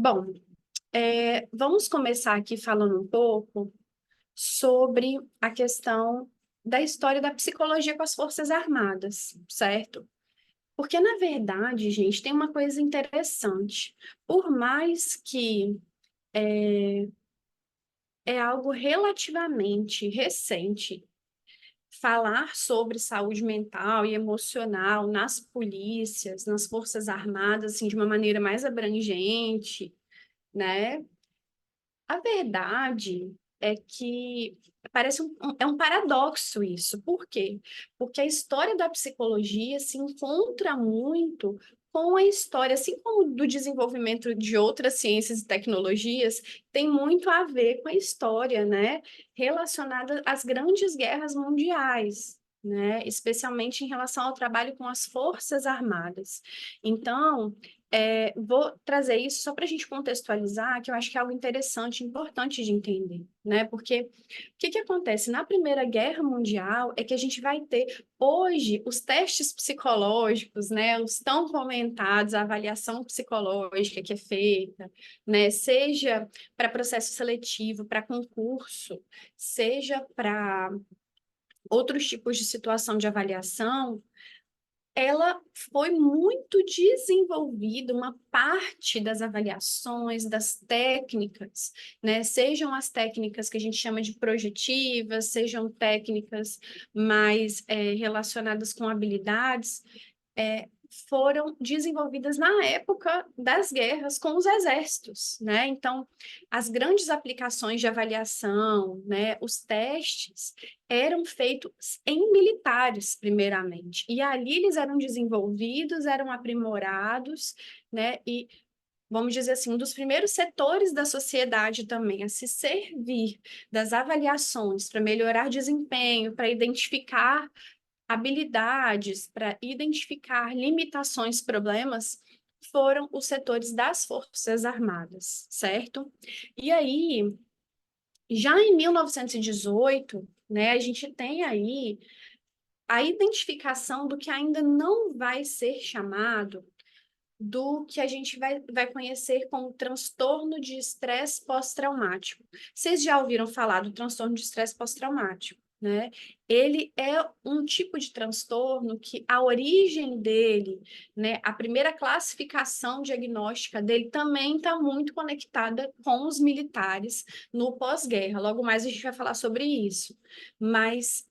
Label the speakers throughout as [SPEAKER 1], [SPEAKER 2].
[SPEAKER 1] Bom, vamos começar aqui falando um pouco sobre a questão da história da psicologia com as Forças Armadas, certo? Porque, na verdade, gente, tem uma coisa interessante. Por mais que é algo relativamente recente falar sobre saúde mental e emocional nas polícias, nas Forças Armadas, assim, de uma maneira mais abrangente, né? A verdade é que parece é um paradoxo isso. Por quê? Porque a história da psicologia se encontra muito com a história, assim como do desenvolvimento de outras ciências e tecnologias, tem muito a ver com a história, né, relacionada às grandes guerras mundiais. Né, especialmente em relação ao trabalho com as Forças Armadas. Então, vou trazer isso só para a gente contextualizar, que eu acho que é algo interessante, importante de entender, né? Porque o que acontece na Primeira Guerra Mundial é que a gente vai ter hoje os testes psicológicos, né? Os tão comentados, a avaliação psicológica que é feita, né? Seja para processo seletivo, para concurso, seja para outros tipos de situação de avaliação, ela foi muito desenvolvida, uma parte das avaliações, das técnicas, né? Sejam as técnicas que a gente chama de projetivas, sejam técnicas mais relacionadas com habilidades, é, foram desenvolvidas na época das guerras com os exércitos, né? Então, as grandes aplicações de avaliação, né, os testes eram feitos em militares, primeiramente, e ali eles eram desenvolvidos, eram aprimorados, né? E vamos dizer assim, um dos primeiros setores da sociedade também a se servir das avaliações para melhorar desempenho, para identificar habilidades, para identificar limitações, problemas, foram os setores das Forças Armadas, certo? E aí, já em 1918, né, a gente tem aí a identificação do que ainda não vai ser chamado do que a gente vai conhecer como transtorno de estresse pós-traumático. Vocês já ouviram falar do transtorno de estresse pós-traumático, né? Ele é um tipo de transtorno que a origem dele, né, a primeira classificação diagnóstica dele também está muito conectada com os militares no pós-guerra. Logo mais a gente vai falar sobre isso. Mas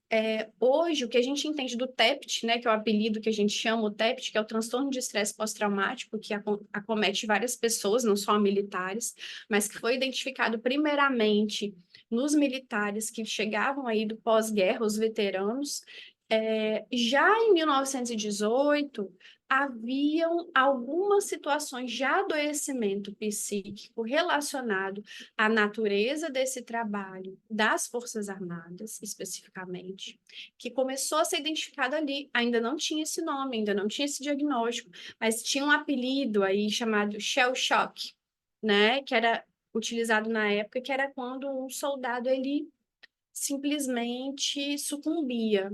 [SPEAKER 1] hoje, o que a gente entende do TEPT, né, que é o apelido que a gente chama o TEPT, que é o transtorno de estresse pós-traumático, que acomete várias pessoas, não só militares, mas que foi identificado primeiramente nos militares que chegavam aí do pós-guerra, os veteranos. Já em 1918, haviam algumas situações de adoecimento psíquico relacionado à natureza desse trabalho das Forças Armadas, especificamente, que começou a ser identificado ali. Ainda não tinha esse nome, ainda não tinha esse diagnóstico, mas tinha um apelido aí chamado shell shock, né? Que era utilizado na época, que era quando um soldado ele simplesmente sucumbia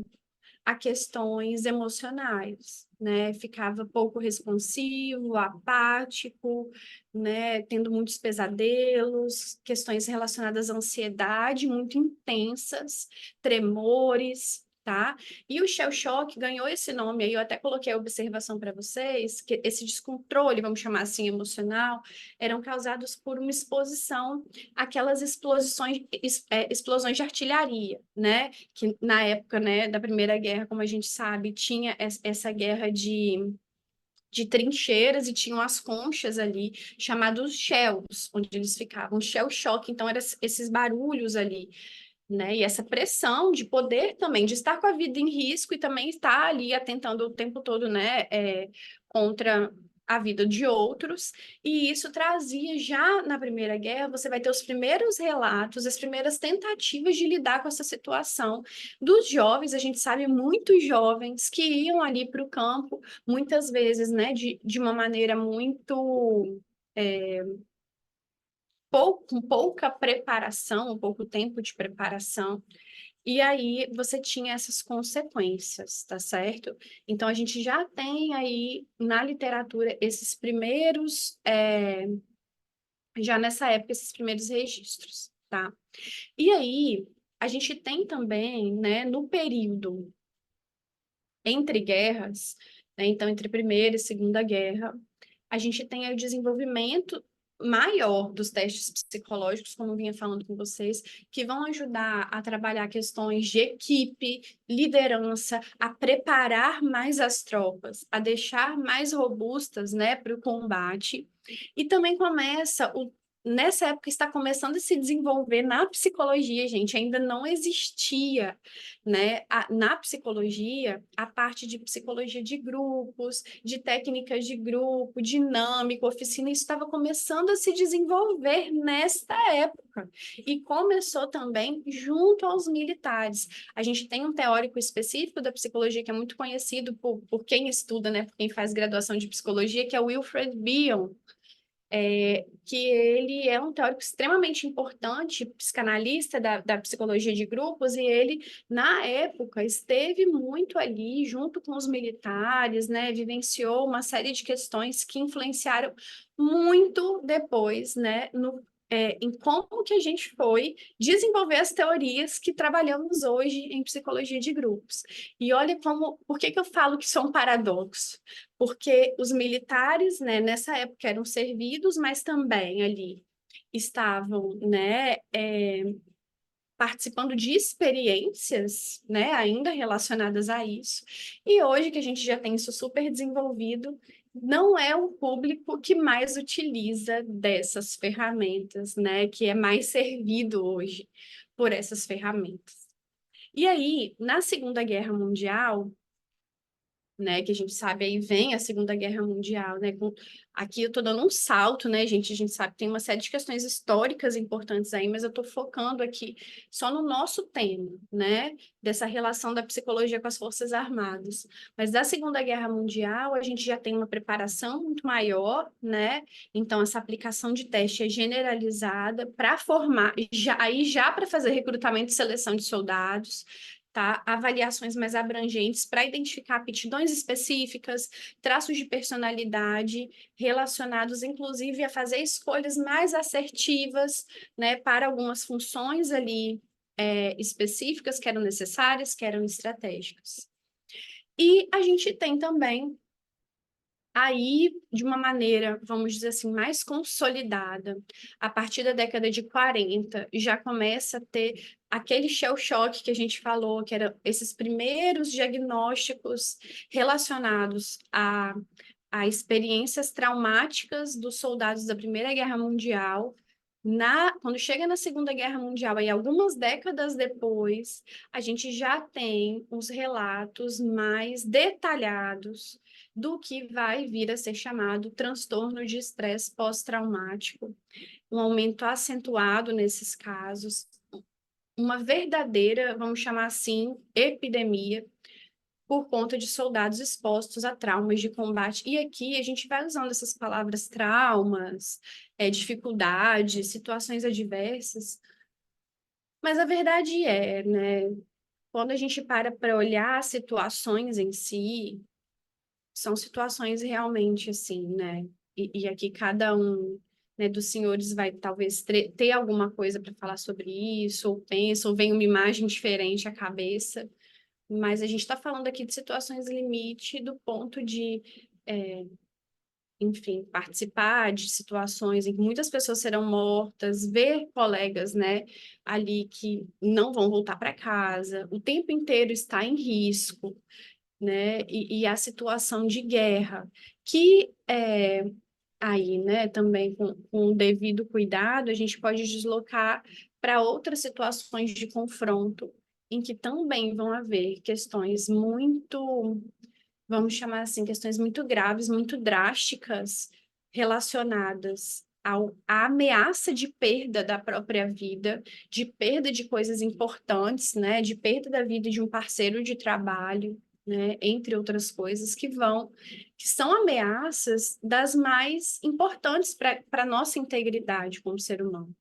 [SPEAKER 1] a questões emocionais, né? Ficava pouco responsivo, apático, né? Tendo muitos pesadelos, questões relacionadas à ansiedade muito intensas, tremores. Tá? E o shell shock ganhou esse nome aí, eu até coloquei a observação para vocês, que esse descontrole, vamos chamar assim, emocional, eram causados por uma exposição àquelas explosões de artilharia, né? Que na época, né, da Primeira Guerra, como a gente sabe, tinha essa guerra de trincheiras e tinham as conchas ali, chamados shells, onde eles ficavam, shell shock, então eram esses barulhos ali, né, e essa pressão de poder também, de estar com a vida em risco e também estar ali atentando o tempo todo, né, contra a vida de outros, e isso trazia já na Primeira Guerra, você vai ter os primeiros relatos, as primeiras tentativas de lidar com essa situação dos jovens, a gente sabe muitos jovens que iam ali para o campo, muitas vezes, né, de uma maneira muito com pouca preparação, um pouco tempo de preparação, e aí você tinha essas consequências, tá certo? Então a gente já tem aí na literatura esses primeiros já nessa época, esses primeiros registros, tá? E aí, a gente tem também, né, no período entre guerras, né, então entre a Primeira e Segunda Guerra, a gente tem aí o desenvolvimento maior dos testes psicológicos, como eu vinha falando com vocês, que vão ajudar a trabalhar questões de equipe, liderança, a preparar mais as tropas, a deixar mais robustas, né, para o combate. E também nessa época está começando a se desenvolver na psicologia, gente, ainda não existia, né, na psicologia, a parte de psicologia de grupos, de técnicas de grupo, dinâmica, oficina, isso estava começando a se desenvolver nesta época. E começou também junto aos militares. A gente tem um teórico específico da psicologia que é muito conhecido por quem estuda, né, por quem faz graduação de psicologia, que é o Wilfred Bion, que ele é um teórico extremamente importante, psicanalista da psicologia de grupos, e ele, na época, esteve muito ali junto com os militares, né, vivenciou uma série de questões que influenciaram muito depois, né, em como que a gente foi desenvolver as teorias que trabalhamos hoje em psicologia de grupos. E olha por que que eu falo que isso é um paradoxo? Porque os militares, né, nessa época eram servidos, mas também ali estavam, né, participando de experiências, né, ainda relacionadas a isso. E hoje que a gente já tem isso super desenvolvido, não é o público que mais utiliza dessas ferramentas, né, que é mais servido hoje por essas ferramentas. E aí, na Segunda Guerra Mundial, né, que a gente sabe aí vem a Segunda Guerra Mundial, né, aqui eu tô dando um salto, né, gente, a gente sabe que tem uma série de questões históricas importantes aí, mas eu tô focando aqui só no nosso tema, né, dessa relação da psicologia com as Forças Armadas. Mas da Segunda Guerra Mundial, a gente já tem uma preparação muito maior, né, então essa aplicação de teste é generalizada para formar, já para fazer recrutamento e seleção de soldados, tá? Avaliações mais abrangentes para identificar aptidões específicas, traços de personalidade relacionados, inclusive, a fazer escolhas mais assertivas, né, para algumas funções ali específicas que eram necessárias, que eram estratégicas. E a gente tem também aí, de uma maneira, vamos dizer assim, mais consolidada, a partir da década de 40, já começa a ter aquele shell shock que a gente falou, que eram esses primeiros diagnósticos relacionados a experiências traumáticas dos soldados da Primeira Guerra Mundial. Quando chega na Segunda Guerra Mundial, aí algumas décadas depois, a gente já tem os relatos mais detalhados do que vai vir a ser chamado transtorno de estresse pós-traumático, um aumento acentuado nesses casos, uma verdadeira, vamos chamar assim, epidemia por conta de soldados expostos a traumas de combate. E aqui a gente vai usando essas palavras traumas, dificuldades, situações adversas, mas a verdade né, quando a gente para olhar as situações em si, são situações realmente assim, né? E aqui cada um, né, dos senhores vai talvez ter alguma coisa para falar sobre isso, ou pensa, ou vem uma imagem diferente à cabeça, mas a gente está falando aqui de situações limite do ponto de, enfim, participar de situações em que muitas pessoas serão mortas, ver colegas, né, ali que não vão voltar para casa, o tempo inteiro está em risco, né, e a situação de guerra, que aí, né, também com o devido cuidado, a gente pode deslocar para outras situações de confronto, em que também vão haver questões muito, vamos chamar assim, questões muito graves, muito drásticas, relacionadas à ameaça de perda da própria vida, de perda de coisas importantes, né, de perda da vida de um parceiro de trabalho, né, entre outras coisas que são ameaças das mais importantes para a nossa integridade como ser humano.